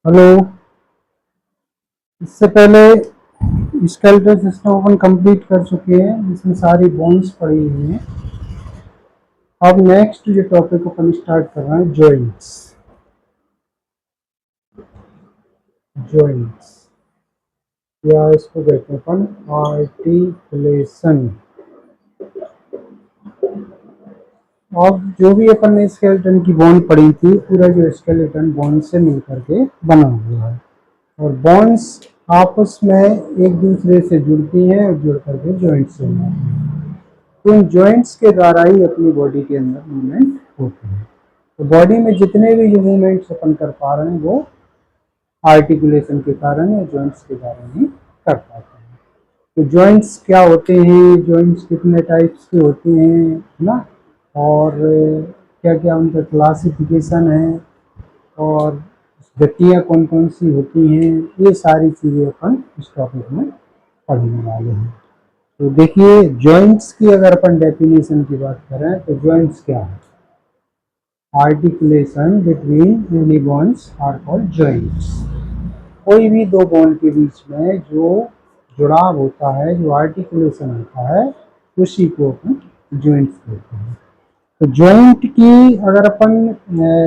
Hello. इससे पहले skeletal system अपन complete कर चुके हैं जिसमें सारी बोन्स पड़ी हुई हैं। अब नेक्स्ट जो टॉपिक अपन स्टार्ट कर रहे हैं, जॉइंट्स। जॉइंट्स या इसको कहते हैं अपन आर्टिकुलेशन। अब जो भी अपन ने स्केलेटन की बोन पड़ी थी, पूरा जो स्केलेटन बोन से मिलकर के बना हुआ है और बोन्स आपस में एक दूसरे से जुड़ती हैं और जुड़ करके जॉइंट्स से बनाती हैं। तो इन जॉइंट्स के द्वारा ही अपनी बॉडी के अंदर मूवमेंट होती है। तो बॉडी में जितने भी जो मूवमेंट्स अपन कर पा रहे हैं वो आर्टिकुलेशन के कारण या जॉइंट्स के कारण ही कर पाते हैं। तो जॉइंट्स क्या होते हैं, जॉइंट्स कितने टाइप्स के होते हैं, है ना, और क्या क्या उनका क्लासिफिकेशन है और गतियाँ कौन कौन सी होती हैं, ये सारी चीज़ें अपन इस टॉपिक में पढ़ने वाले हैं। तो देखिए, जॉइंट्स की अगर अपन डेफिनेशन की बात करें तो जॉइंट्स क्या है? Articulation between any bones are called joints. कोई भी दो बोन के बीच में जो जुड़ाव होता है, जो आर्टिकुलेशन होता है, उसी को अपन जॉइंट्स कहते हैं। तो जॉइंट की अगर अपन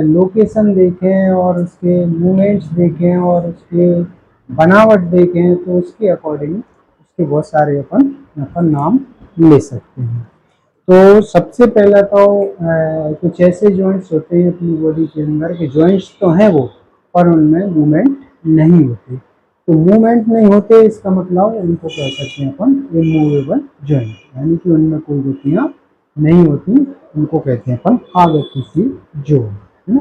लोकेशन देखें और उसके मूवमेंट्स देखें और उसके बनावट देखें तो उसके अकॉर्डिंग उसके बहुत सारे अपन नाम ले सकते हैं। तो सबसे पहला तो कुछ ऐसे जॉइंट्स होते हैं अपनी बॉडी के अंदर के जॉइंट्स तो हैं वो, पर उनमें मूवमेंट नहीं होती। तो मूवमेंट नहीं होते इसका मतलब उनको कह सकते हैं अपन इमूवेबल जॉइंट, यानी कि उनमें कोई गतियाँ नहीं होती, उनको कहते हैं अपन अगतिशील जॉइंट, है ना।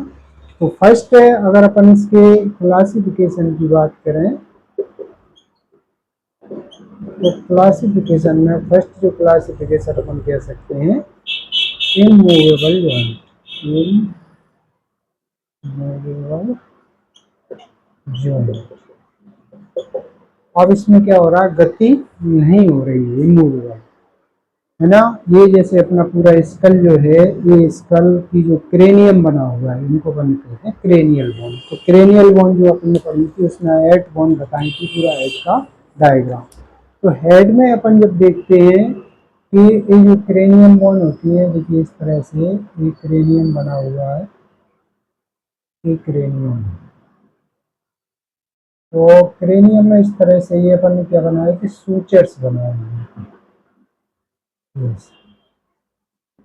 तो फर्स्ट अगर अपन इसके क्लासिफिकेशन की बात करें तो क्लासिफिकेशन में फर्स्ट जो क्लासिफिकेशन अपन कह सकते हैं इमूवेबल जॉइंट। Immovable joint. अब इसमें क्या हो रहा है, गति नहीं हो रही है, इमूवेबल, है ना। ये जैसे अपना पूरा स्कल जो है, ये स्कल की जो क्रेनियम बना हुआ है, इनको अपन कहते हैं क्रेनियल बोन। तो क्रेनियल बोन जो अपन ने पढ़ी थी उसमें हेड बोन बताई थी, पूरा हेड का डायग्राम। तो हेड में अपन जब देखते हैं कि ये जो क्रेनियम बोन होती है, देखिए इस तरह से ये क्रेनियम बना हुआ है, ये क्रेनियम। तो क्रेनियम में इस तरह से ये अपन ने क्या बनाया कि सूचर्स बनाए हैं।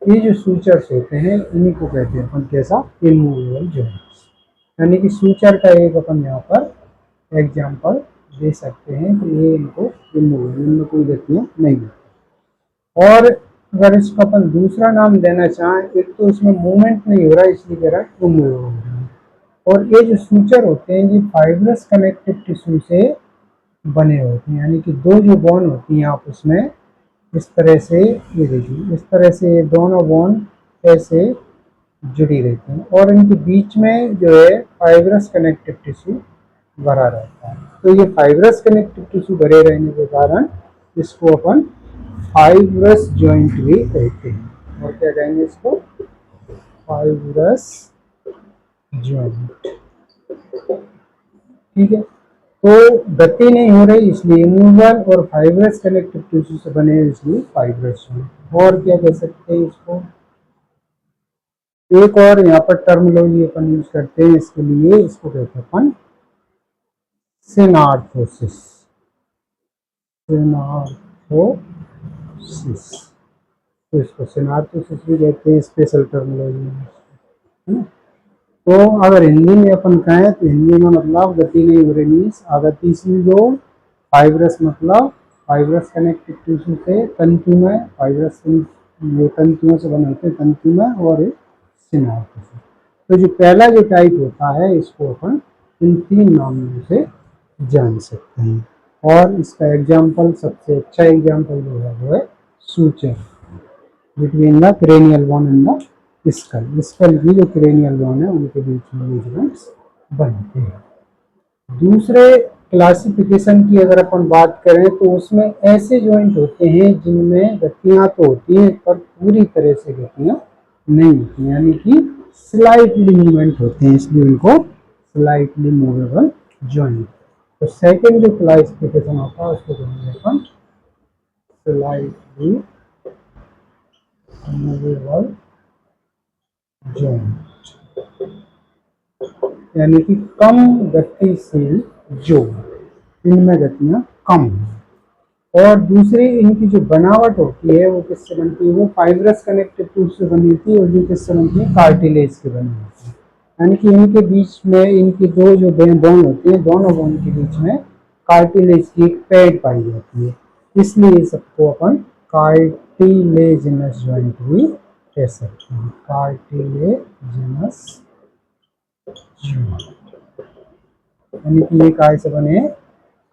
ये जो सूचर्स होते हैं इन्हीं को कहते हैं अपन कैसा, इमूवेबल जॉइंट्स। यानी कि सूचर का एक अपन यहाँ पर एग्जांपल दे सकते हैं कि ये इनको इमूवेबल, इनमें कोई गतियाँ नहीं है। और अगर इसको अपन दूसरा नाम देना चाहें, एक तो इसमें मूवमेंट नहीं हो रहा है इसलिए कह रहा है इमूवेबल। और ये जो सूचर होते हैं ये फाइब्रस कनेक्टिव टिश्यू से बने होते हैं, यानी कि दो जो बोन होती हैं आपस में इस तरह से, ये देखिए इस तरह से दोनों बोन ऐसे जुड़ी रहती हैं और इनके बीच में जो है फाइब्रस कनेक्टिव टिश्यू भरा रहता है। तो ये फाइब्रस कनेक्टिव टिश्यू भरे रहने के कारण इसको अपन फाइब्रस जॉइंट भी कहते हैं। और क्या कहेंगे इसको, फाइब्रस जॉइंट। ठीक है। तो गति नहीं हो रही इसलिए इमूवेबल, और फाइब्रस कनेक्टिव टिश्यू से बने इसलिए फाइब्रस जॉइंट। और क्या कह सकते हैं इसको, एक और यहाँ पर टर्मिनोलॉजी अपन यूज करते हैं इसके लिए, इसको कहते हैं अपन सिनार्थोसिस। सिनार्थोसिस, तो इसको सिनार्थोसिस भी कहते हैं स्पेशल टर्मिनोलॉजी में। तो अगर हिंदी में अपन कहें तो हिंदी में मतलब गति नहीं हो रही मीन्स अगतिशील जो, फाइब्रस मतलब फाइब्रस कनेक्टिव टिश्यू से तंतु में, फाइब्रस जो तंतुओं से बने होते हैं तंतु में, और एक सिनार्थोसिस। तो जो पहला जो टाइप होता है इसको अपन इन तीन नामों से जान सकते हैं। और इसका एग्जाम्पल, सबसे अच्छा एग्जाम्पल जो है वो है suture between the cranial bone and the skull. Skull की जो क्रेनियल बोन है उनके बीच में मूवमेंट्स बनते हैं। दूसरे क्लासिफिकेशन की अगर अपन बात करें तो उसमें ऐसे जॉइंट होते हैं जिनमें गतियां तो होती हैं पर पूरी तरह से गतियां नहीं होती, यानी कि स्लाइटली मूवमेंट होते हैं, इसलिए उनको स्लाइटली मूवेबल जॉइंट। तो सेकंड जो क्लासिफिकेशन होता है उसको कहेंगे अपन स्लाइटली मूवेबल जॉइंट, यानी कि कम गतिशील जो, इनमें गतियां कम हैं। और दूसरी इनकी जो बनावट होती है वो किससे बनती है, वो फाइब्रस कनेक्टिव टिश्यू से बनी होती है, और ये किससे बनती है, कार्टिलेज के बनी होती है। यानी कि इनके बीच में इनकी दो जो बोन होती है, दोनों बोन के बीच में कार्टिलेज की एक पैड पाई जाती है, इसलिए सबको अपन कार्टिलेजिनस जॉइंट भी कह सकते हैं, कार्टिलेजिनस जॉइंट। यानी कि ये काय से बने,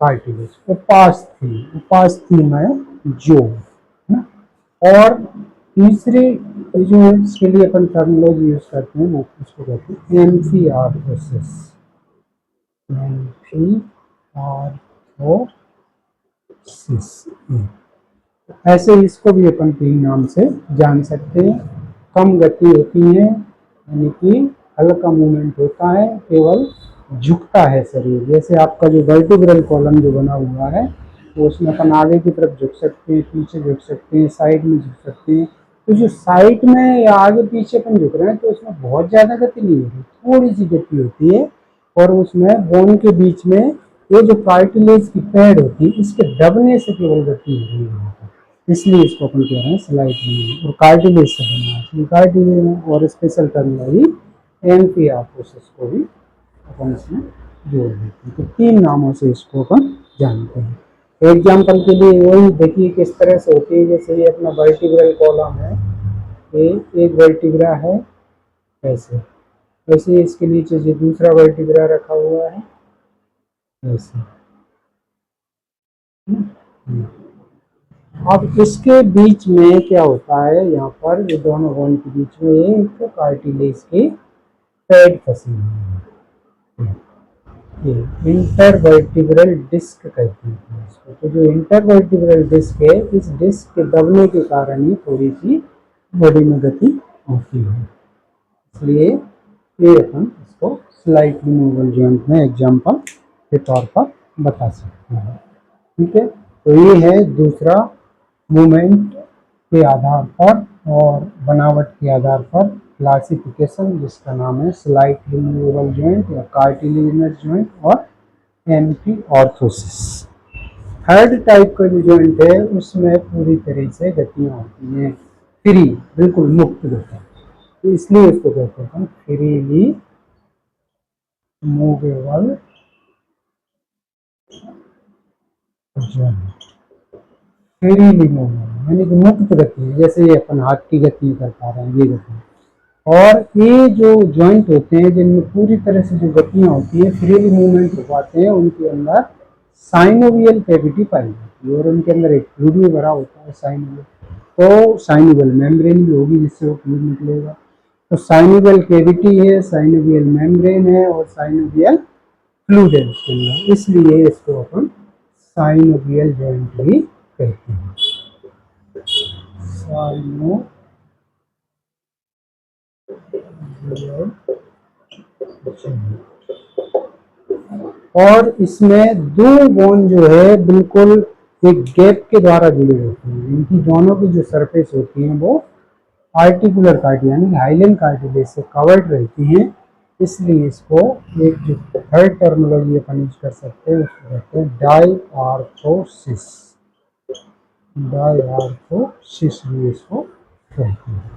कार्टिलेज। उपास्थि में जो, है ना। और तीसरी जो इसके लिए अपन टर्मिनोलॉजी यूज करते हैं वो उसको कहते हैं एम्फिआर्थ्रोसिस, एम्फिआर्थ्रोसिस। ऐसे इसको भी अपन तीन नाम से जान सकते हैं। कम गति होती है, यानी कि हल्का मूवमेंट होता है, केवल झुकता है शरीर। जैसे आपका जो वर्टिब्रल कॉलम जो बना हुआ है, तो उसमें अपन आगे की तरफ झुक सकते हैं, पीछे झुक सकते हैं, साइड में झुक सकते हैं। तो जो साइड में या आगे पीछे अपन झुक रहे हैं तो उसमें बहुत ज़्यादा गति नहीं होती, थोड़ी सी गति होती है। और उसमें बोन के बीच में ये जो कार्टिलेज की पैड होती है, इसके दबने से केवल गति हो रही है, इसलिए इसको अपन कह रहे हैं स्लाइड मूवमेंट। और कार्टिलेज से बना है, कार्टिलेज और स्पेशल टर्मिनोलॉजी एम्फिआर्थ्रोसिस को भी अपन इसमें जोड़ देते हैं। तो तीन नामों से इसको अपन जानते हैं। एग्जाम्पल के लिए वही देखिए किस तरह से होती है। जैसे ये अपना वर्टिब्रल कॉलम है, ये एक वर्टिब्रा है ऐसे, वैसे इसके नीचे जो दूसरा वर्टिब्रा रखा हुआ है ऐसे। अब इसके बीच में क्या होता है, यहाँ पर ये दोनों बोन के बीच में एक कार्टिलेज की पैड फंसी हुई है, ये इंटरवर्टिब्रल डिस्क कहते हैं इसको। तो जो इंटरवर्टिब्रल डिस्क है, इस डिस्क के दबने के कारण ही थोड़ी सी बॉडी में गति होती है, इसलिए ये अपन इसको स्लाइटली मूवेबल जॉइंट में एग्जाम्पल के तौर पर बता सकते हैं। ठीक है, तो ये है दूसरा मूवमेंट के आधार पर और बनावट के आधार पर क्लासिफिकेशन, जिसका नाम है स्लाइटली मूवेबल जॉइंट या कार्टिलेजिनस जॉइंट और एम्फिआर्थ्रोसिस। थर्ड टाइप का जो जॉइंट है उसमें पूरी तरह से गतियाँ होती हैं, फ्री, बिल्कुल मुक्त गति, तो इसलिए इसको कहते हैं freely movable joint. Freely movable यानी कि मुक्त गति, जैसे ये अपन हाथ की गति कर पा रहे हैं, ये गति। और ये जो जॉइंट होते हैं जिनमें पूरी तरह से जो गतियाँ होती है, फ्रीली मूवमेंट हो पाते हैं, उनके अंदर साइनोवियल कैविटी पाई जाती है और उनके अंदर एक फ्लूइड भी भरा होता है साइनोवियल। तो साइनोवियल मेम्ब्रेन भी होगी जिससे वो फ्लूइड निकलेगा। तो साइनोवियल कैविटी है, साइनोवियल मेम्ब्रेन है और साइनोवियल फ्लूइड है उसके अंदर, इसलिए इसको अपन साइनोवियल जॉइंट भी कहते हैं। साइनोवियल और इसमें दो बोन जो है बिल्कुल एक गैप के द्वारा जुड़े होते हैं। इनकी दोनों की जो सरफेस होती है वो आर्टिकुलर कार्टिलेज यानी हाइलेन कार्टिलेज से कवर्ड रहती हैं, इसलिए इसको एक जो थर्ड टर्मिनोलॉजी अपन यूज कर सकते हैं उसको कहते हैं डायआर्थ्रोसिस। डायआर्थ्रोसिस भी इसको कहते हैं।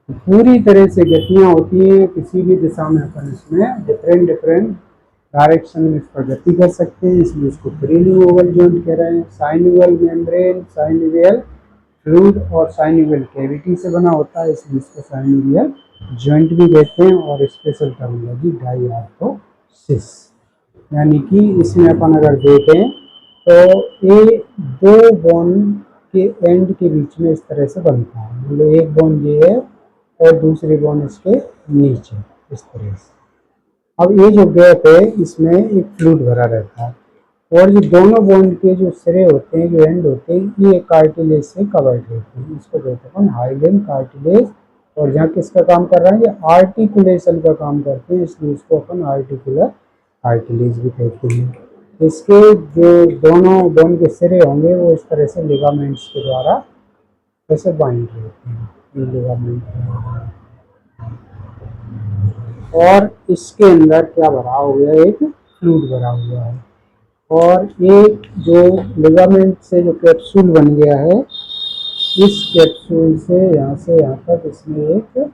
पूरी तरह से गतियाँ होती हैं, किसी भी दिशा में अपन इसमें डिफरेंट डिफरेंट डायरेक्शन में इस पर गति कर सकते हैं, इसलिए इसको फ्रीली मूवेबल जॉइंट कह रहे हैं। साइनोवियल मेम्ब्रेन, साइनोवियल फ्लूइड और साइनोवियल कैविटी से बना होता है, इसलिए इसको साइनोवियल जॉइंट भी कहते हैं। और स्पेशल टर्मिनोलॉजी डायआर्थ्रोसिस, यानी कि इसमें अपन अगर देखें तो ये दो बोन के एंड के बीच में इस तरह से बनता है, मतलब एक बोन ये है और दूसरी बोन इसके नीचे इस तरह से। अब ये जो गैप है इसमें एक फ्लूइड भरा रहता है और ये दोनों बोन के जो सिरे होते हैं, जो एंड होते हैं, ये कार्टिलेज से कवर्ड रहते हैं, इसको कहते हैं हाइलेन कार्टिलेज। और यहाँ किसका काम कर रहा है, ये आर्टिकुलेशन का काम करते हैं, इसलिए इसको अपन आर्टिकुलर कार्टिलेज भी कहते हैं। इसके जो दोनों बोन के सिरे होंगे वो इस तरह से लिगामेंट्स के द्वारा ऐसे बाइंड रहते हैं, ये लिगामेंट है। और इसके अंदर क्या भरा हुआ है, एक फ्लूइड भरा हुआ है। और एक जो लिगामेंट से जो कैप्सूल बन गया है, इस कैप्सूल से यहाँ तक इसमें एक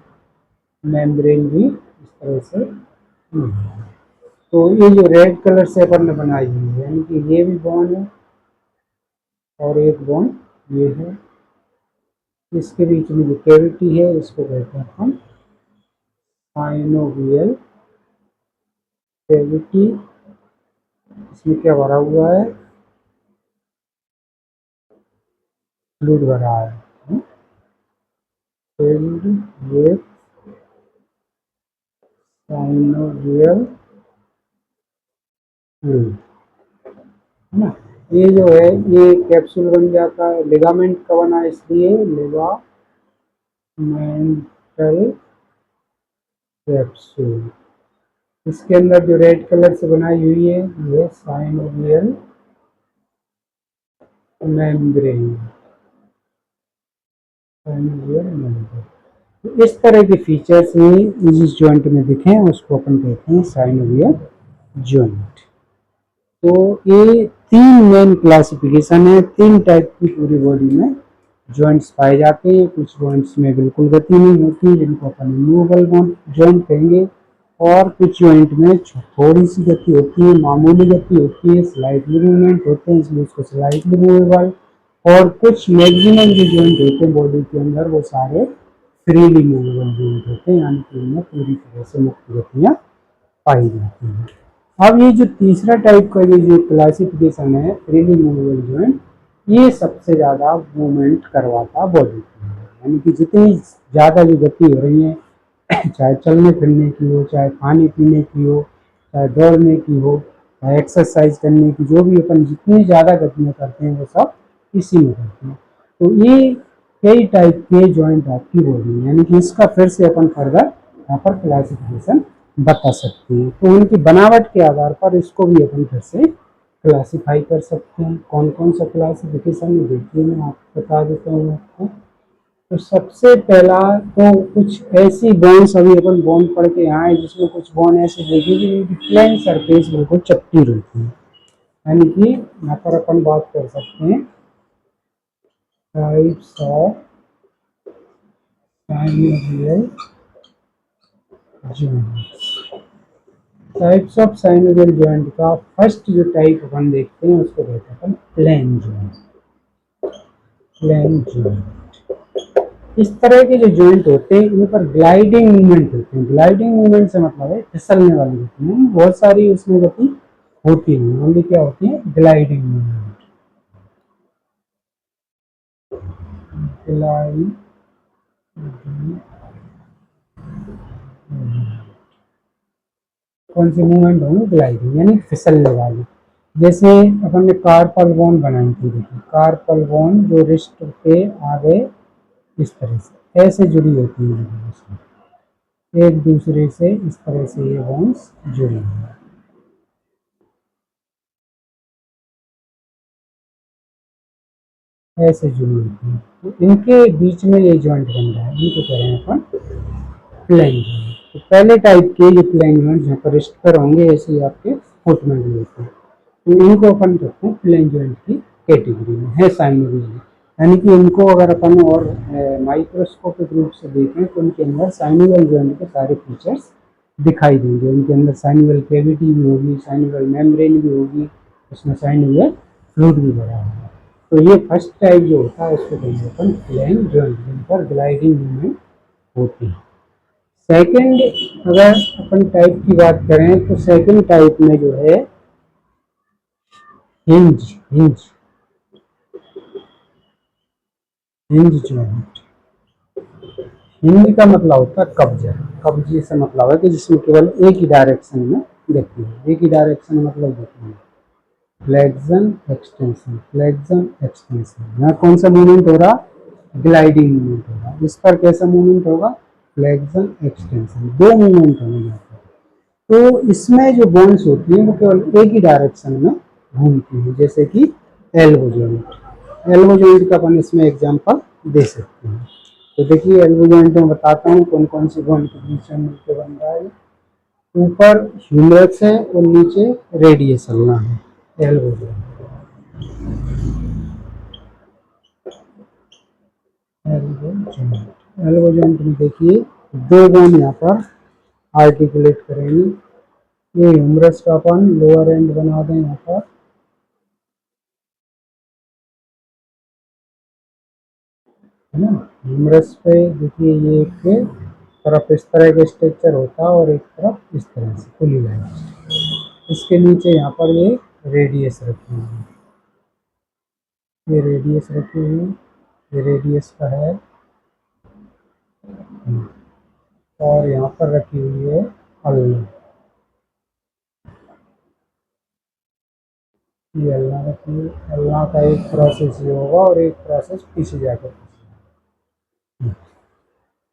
मेम्ब्रेन भी इस तरह से है। तो ये जो रेड कलर से अपन ने बनाई हुई है, यानी कि ये भी बॉन्ड है और एक बॉन्ड ये है। इसके बीच में जो कैविटी है इसको कहते हैं हम साइनोवियल कैविटी। इसमें क्या भरा हुआ है, फ्लूइड भरा है, फिल्ड विथ साइनोवियल फ्लूइड, है ना। ये जो है ये कैप्सूल बन जाता है, लिगामेंट का बना इसलिए लिगामेंटल कैप्सूल। इसके अंदर जो रेड कलर से बनाई हुई है ये साइनोवियल मेम्ब्रेन, साइनोवियल मेम्ब्रेन। तो इस तरह के फीचर्स में जिस जॉइंट में दिखे हैं उसको अपन कहते हैं साइनोवियल जॉइंट। तो ये तीन मेन क्लासिफिकेशन है, तीन टाइप की पूरी बॉडी में जॉइंट्स पाए जाते हैं। कुछ जॉइंट्स में बिल्कुल गति नहीं होती जिनको अपन मूवेबल जॉइंट कहेंगे, और कुछ जॉइंट में थोड़ी सी गति होती है, मामूली गति होती है, स्लाइटली मूवमेंट होते हैं इसलिए उसको स्लाइटली मूवेबल। और कुछ मैक्सिमम जो जॉइंट होते हैं बॉडी के अंदर वो सारे फ्रीली मूवेबल जॉइंट होते हैं, यानी कि उनमें पूरी तरह से मुक्त गतियाँ पाई जाती हैं। अब ये जो तीसरा टाइप का ये जो क्लासिफिकेशन है फ्रीली मूवेबल जॉइंट, ये सबसे ज़्यादा मूवमेंट करवाता बॉडी की, यानी कि जितनी ज़्यादा जो गति हो रही है चाहे चलने फिरने की हो, चाहे खाने पीने की हो, चाहे दौड़ने की हो, चाहे एक्सरसाइज करने की, जो भी अपन जितनी ज़्यादा गतियाँ करते हैं वो सब इसी में करते हैं। तो ये कई टाइप के जॉइंट आपकी बॉडी में, यानी कि इसका फिर से अपन फर्दर यहाँ पर क्लासिफिकेशन बता सकते हैं। तो उनकी बनावट के आधार पर इसको भी अपन फिर से क्लासीफाई कर सकते हैं। कौन कौन सा क्लासिफिकेशन है देखिए, मैं आपको बता देता हूँ आपको। तो सबसे पहला तो कुछ ऐसी बोन्स अभी अपन बोन पढ़ के यहाँ है जिसमें कुछ बोन ऐसे देखेंगे कि प्लेन सरफेस बिल्कुल चपटी रहती है, यानी कि यहाँ पर अपन बात कर सकते हैं types of synovial joint. Types of synovial joint का फर्स्ट जो टाइप अपन देखते हैं उसको कहते हैं अपन प्लेन जॉइंट। प्लेन जॉइंट, इस तरह के जो जॉइंट होते हैं इन पर ग्लाइडिंग मूवमेंट होते हैं। ग्लाइडिंग मूवमेंट से मतलब है फिसलने वाली गति है, बहुत सारी उसमें गति होती नहीं, ओनली क्या होती है ग्लाइडिंग मूवमेंट। ग्लाइडिंग, कौन सी मूवमेंट होंगी ग्लाइडिंग, यानी फिसलने वाली। जैसे अपन ने कार्पल बोन बनाई थी, देखिए कार्पल बोन जो रिस्ट के आगे इस तरह से ऐसे जुड़ी होती है, एक दूसरे से इस तरह से ये बोन्स जुड़ी हुई है, ऐसे जुड़ी होती है। तो इनके बीच में ये जॉइंट बन रहा है, इनको कह रहे हैं अपन प्लेन जॉइंट। तो पहले टाइप के ये प्लेन जॉइंट जहाँ पर रिस्ट पर होंगे ऐसे ही आपके फुट में भी होते हैं, तो इनको अपन कहते हैं प्लेन जॉइंट की कैटेगरी में है साइनोवियल। यानी कि इनको अगर अपन और माइक्रोस्कोपिक रूप से देखें तो उनके अंदर साइनोवियल जॉइंट के सारे फीचर्स दिखाई देंगे। उनके अंदर साइनोवियल कैविटी भी होगी, साइनोवियल मेम्ब्रेन भी होगी, उसमें साइनोवियल फ्लूइड भी भरा होगा। तो ये फर्स्ट टाइप जो होता है उसको कहेंगे अपन प्लेन जॉइंट, जिन पर ग्लाइडिंग मूवमेंट होती है। सेकेंड अगर अपन टाइप की बात करें तो सेकेंड टाइप में जो है hinge hinge hinge joint. Hinge का मतलब होता है कब्जा, कब्जे से मतलब है कि जिसमें केवल एक ही डायरेक्शन में गति है, एक ही डायरेक्शन मतलब गति है। फ्लेक्शन एक्सटेंशन, फ्लेक्शन एक्सटेंशन, यहाँ कौन सा मूवमेंट हो रहा, ग्लाइडिंग मूवमेंट होगा। इस पर कैसा मूवमेंट होगा, फ्लेक्शन एक्सटेंशन, दो मूवमेंट होंगे यहाँ पर। तो इसमें जो बॉन्ड्स होती हैं वो केवल एक ही डायरेक्शन में घूमती हैं, जैसे कि एल्बो जॉइंट। एल्बो जॉइंट का अपन इसमें एग्जांपल दे सकते हैं। तो देखिए एल्बो जॉइंट में बताता हूँ कौन कौन सी बॉन्ड के बीच में मिलकर बन रहा है। ऊपर ह्यूमरस है और नीचे रेडियस अल्ना है, elbow joint. Elbow joint, elbow joint में देखिए दो बॉन्ड यहाँ पर आर्टिकुलेट करेंगे। ये ह्यूमरस का अपन लोअर एंड बना दें यहाँ पर, है ना। ह्यूमरस पे देखिए ये एक तरफ इस तरह का स्ट्रक्चर होता है और एक तरफ इस तरह से खुली लाइन। इसके नीचे यहाँ पर ये रेडियस रखी हुई है, ये रेडियस रखी हुई है, ये रेडियस का है। और यहाँ पर रखी हुई है अल्ना, ये अल्ना रखी हुई है। अल्ना का एक प्रोसेस ये होगा और एक प्रोसेस पीछे जाकर।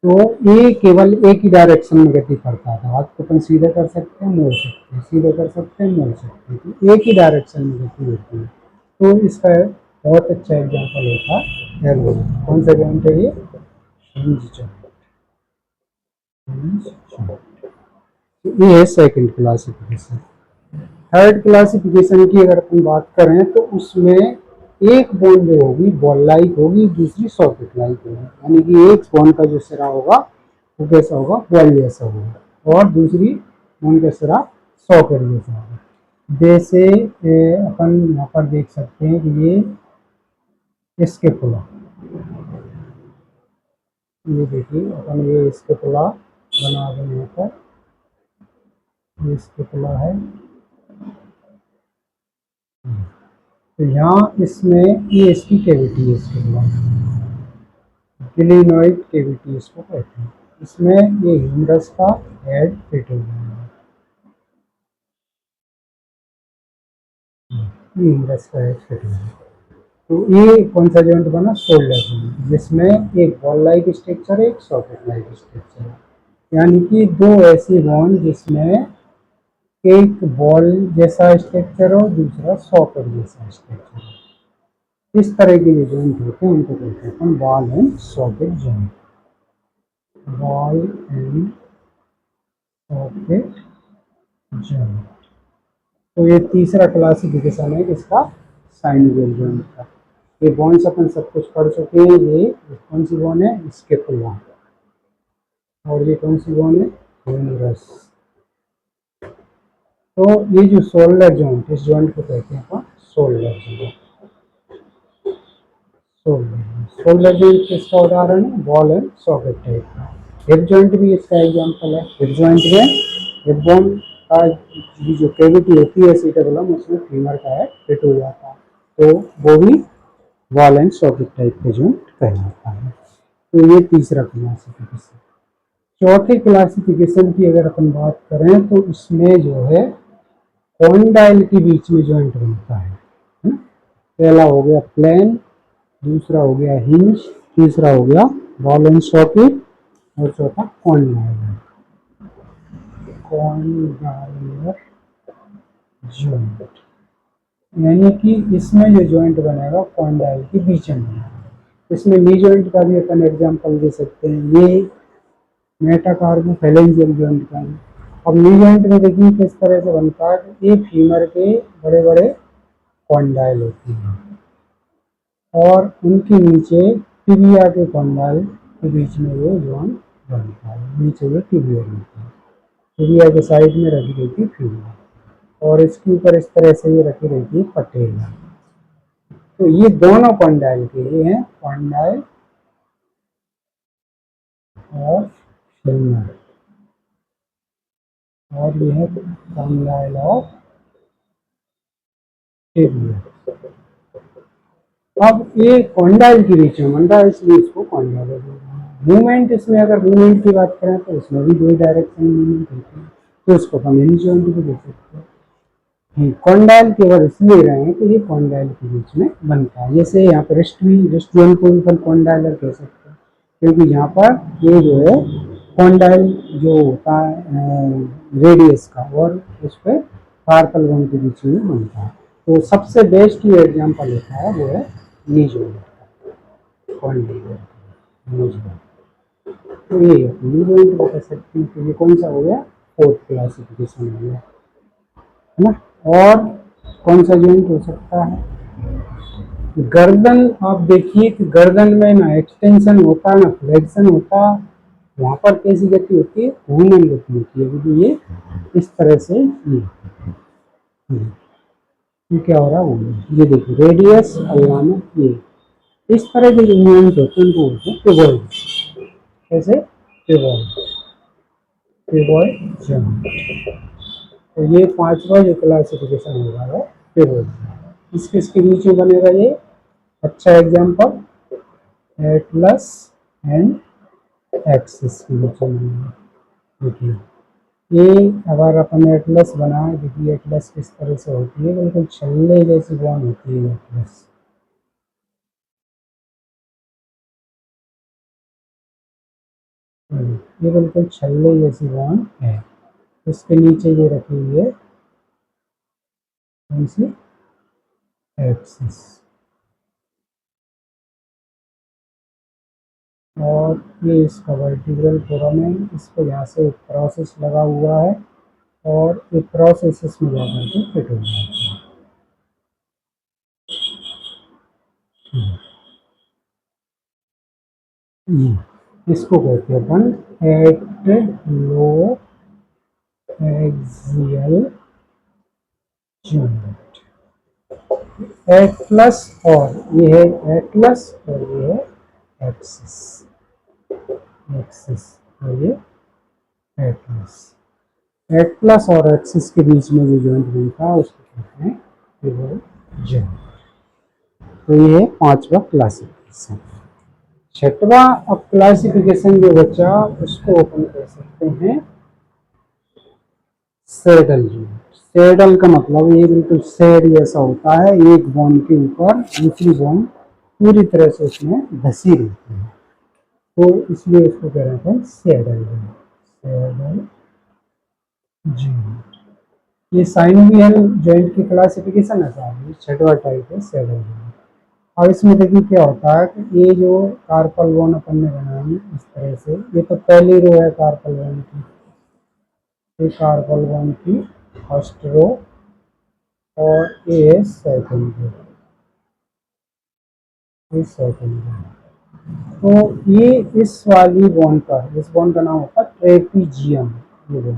तो ये केवल एक ही डायरेक्शन में गति करता था। हाथ को अपन सीधा कर सकते हैं, मोड़ सकते हैं, सीधा कर सकते हैं, मोड़ सकते हैं, तो एक ही डायरेक्शन में गति होती है। तो इसका बहुत अच्छा एग्जाम्पल होता है एल्बो। कौन सा जॉइंट है ये? Hinge joint. Hinge joint. तो ये है सेकंड क्लासिफिकेशन। थर्ड क्लासिफिकेशन की अगर अपन बात करें तो उसमें एक बोन जो होगी बॉल लाइक होगी, दूसरी सॉकेट लाइक होगी। यानी कि एक बोन का जो सिरा होगा वो कैसा होगा? बॉल जैसा होगा, और दूसरी बोन का सिरा सॉकेट जैसा होगा। जैसे अपन यहाँ पर देख सकते हैं कि ये स्केपुला, ये देखिए अपन ये स्केपुला बना दें यहाँ पर, ये स्केपुला है। तो यहाँ इसमें ये इसकी कैविटी है, स्केपुला ग्लिनोइड कैविटी इसको कहते हैं। इसमें ये ह्यूमरस का हेड फिट हो जाएगा, ये ह्यूमरस का हेड फिट हो जाएगा। तो ये कौन सा जॉइंट बना? शोल्डर जॉइंट, जिसमें एक बॉल लाइक स्ट्रक्चर है, एक सॉकेट लाइक स्ट्रक्चर है। यानी कि दो ऐसी बोन जिसमें एक बॉल जैसा स्ट्रक्चर हो, दूसरा सॉकेट जैसा स्ट्रक्चर हो। इस तरह के जो जॉइंट होते हैं उनको कहते हैं ball and socket joint. Ball and socket joint. तो ये तीसरा क्लासिफिकेशन है इसका, साइनोवियल जॉइंट का। ये बोन्स अपन सब कुछ पढ़ चुके हैं। ये कौन सी बोन है? स्केपुला। और ये कौन सी बोन है? ह्यूमरस। तो ये जो शोल्डर जॉइंट, इस जॉइंट को कहते हैं अपन शोल्डर जॉइंट। शोल्डर जॉइंट किसका उदाहरण है? बॉल एंड सॉकेट टाइप का। हिप जॉइंट भी इसका एग्जांपल है। हिप जॉइंट में हिप बोन का जो कैविटी होती है एसिटेबुलम, उसमें फीमर का है फिट हो जाता है, तो वो भी बॉल एंड सॉकेट टाइप के जॉइंट कहलाता है। तो ये तीसरा क्लासिफिकेशन। चौथे क्लासिफिकेशन की अगर अपन बात करें तो इसमें जो है कॉन्डाइल के बीच में जॉइंट बनता है। पहला हो गया प्लेन, दूसरा हो गया हिंज, तीसरा हो गया बॉल एंड सॉकेट, और चौथा कॉन्डाइलर। कॉन्डाइलर जॉइंट, यानी कि इसमें जो जॉइंट बनेगा कॉन्डाइल के बीच में बनेगा। इसमें नी जॉइंट का भी अपन एग्जांपल दे सकते हैं। ये मेटाकार्बोफैलेंजियल जॉइंट का है। अब नी जॉइंट में देखिए किस तरह से बनता है। ये फीमर के बड़े बड़े कॉन्डाइल होते हैं और उनके नीचे टिबिया के कॉन्डाइल के बीच में ये जॉइंट बनता है। नीचे ये टिबिया बनता है, टिबिया के साइड में रखी रहती है फीमर, और इसके ऊपर इस तरह से ये रखी रहती है पटेला। तो ये दोनों कॉन्डाइल के ये हैं कॉन्डाइल और फीमर, और ये है कॉन्डाइल ऑफ टिबिया। अब ये कॉन्डाइल के बीच में बन रहा है, इसलिए इसको कॉन्डाइल बोल रहे हैं। मूवमेंट, इसमें अगर मूवमेंट की बात करें तो इसमें भी दो डायरेक्शन में मूवमेंट होती है, तो इसको हम हिंज जॉइंट भी देख सकते हैं। कॉन्डाइल केवल इसलिए रहे हैं कि ये कॉन्डाइल के बीच में बनता है। जैसे यहाँ पर रिस्ट जॉइंट को भी कॉन्डाइलर कह सकते हैं, क्योंकि यहाँ पर ये जो है कॉन्डाइल जो होता है रेडियस का, और उस पर कार्पल बोन के बीच में बनता है। तो सबसे बेस्ट जो एग्जाम्पल होता है वो है knee joint, condyle knee joint. तो ये नी जॉइंट बता सकते हैं। तो ये कौन सा हो गया, फोर्थ क्लासिफिकेशन हो गया, है ना। और कौन सा जॉइंट हो सकता है, गर्दन। आप देखिए कि गर्दन में ना एक्सटेंशन होता है ना फ्लेक्शन होता, वहां पर कैसी गति होती है, घूमने गति होती है। क्योंकि ये इस तरह से ये क्या हो रहा है, ये देखिए रेडियस और यहाँ में ये इस तरह के जो मूवमेंट होते हैं उनको बोलते हैं पिवोइड। कैसे, पिवोइड, पिवोइड जॉइंट। तो ये पांचवा जो क्लासिफिकेशन होगा है पिवोइड। इसके बीच में बनेगा ये अच्छा एग्जाम्पल एटलस एंड एक्सिस के बीच में बनेगा। देखिए ये अगर अपन एटलस बनाए, देखिए एटलस किस तरह से होती है, बिल्कुल छल्ले जैसी बॉन होती है एटलस। ये बिल्कुल छल्ले जैसी बॉन है। इसके नीचे ये रखी हुई है कौन सी, एक्सिस। और ये इसका वर्टिब्रल फोरम है, इस पर यहाँ से एक प्रोसेस लगा हुआ है और ये प्रोसेस इसमें जाकर के फिट हो जाता है। इसको कहते हैं अपन atlanto axial joint. Atlas और ये है एटलस और ये है एक्सिस, एक्सिस और ये एटलस। एटलस और एक्सिस के बीच में जो जॉइंट बनता है उसको कहते हैं पिवोट जॉइंट। तो ये है पांचवा क्लासिफिकेशन। छठवा अब क्लासिफिकेशन जो बचा उसको अपन कह सकते हैं सैडल जॉइंट। सैडल का मतलब ये बिल्कुल सैड जैसा होता है, एक बोन के ऊपर दूसरी बोन पूरी तरह से उसमें धसी रहती है, तो इसलिए इसको कह रहे हैं सैडल जॉइंट, सैडल जॉइंट। ये साइनोवियल जॉइंट की क्लासिफिकेशन है साहब, ये छठवा टाइप है सैडल जॉइंट। अब इसमें देखिए क्या होता है कि ये जो कार्पल बोन अपन ने बनाई इस तरह से, ये तो पहली रो है कार्पल बोन की, ये कार्पल बोन की फर्स्ट रो और ये है सेकंड रो, ये सेकंड रो। तो ये इस वाली बोन का, इस बोन का नाम होता है ट्रेपीजियम। ये बोन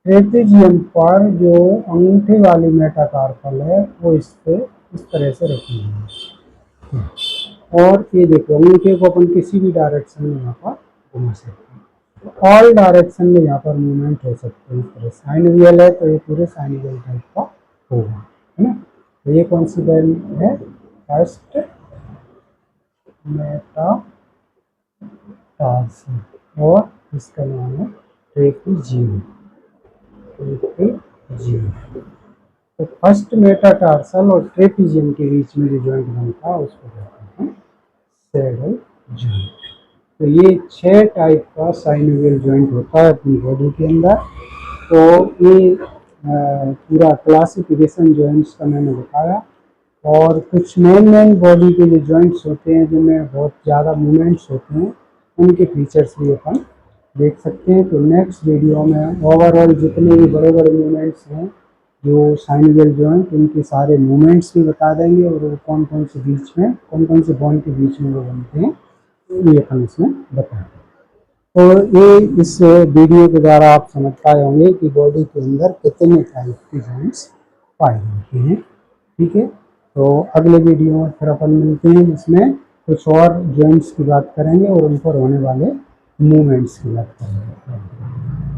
ट्रेपीजियम पर जो अंगूठे वाली मेटाकार्पल है वो इस पे इस तरह से रखी हुई है। और ये देखो अंगूठे को अपन किसी भी डायरेक्शन में यहाँ पर घुमा सकते हैं, तो ऑल डायरेक्शन में यहाँ पर मूवमेंट हो सकते हैं। इस तरह साइनोवियल है तो ये पूरे साइनोवियल टाइप का होगा, है ना। तो ये कौन सी बैल है, फर्स्ट मेटाटार्सल और इसका नाम है ट्रेपीजियम, ट्रेपीजियम। तो फर्स्ट मेटाटार्सल और ट्रेपीजियम के बीच में जो जॉइंट बनता है उसको कहते हैं सैडल जॉइंट। तो ये 6 टाइप का साइनोवियल जॉइंट होता है अपनी बॉडी के अंदर। तो ये पूरा क्लासिफिकेशन जॉइंट्स का मैंने बताया। और कुछ मेन बॉडी के जो जॉइंट्स होते हैं जिनमें बहुत ज़्यादा मूवमेंट्स होते हैं उनके फीचर्स भी अपन देख सकते हैं। तो नेक्स्ट वीडियो में ओवरऑल जितने भी बड़े बड़े मूवमेंट्स हैं जो साइनोवियल जॉइंट, उनके सारे मूवमेंट्स भी बता देंगे और वो कौन कौन से बीच में, कौन कौन से बॉन्ड के बीच में वो बनते हैं, ये अपन इसमें बताएंगे। तो ये इस वीडियो के द्वारा आप समझ पाए होंगे कि बॉडी के अंदर कितने टाइप के जॉइंट्स पाए जाते हैं। ठीक है, तो अगले वीडियो में फिर अपन मिलते हैं जिसमें कुछ और जॉइंट्स की बात करेंगे और उन पर होने वाले मूवमेंट्स की बात करेंगे।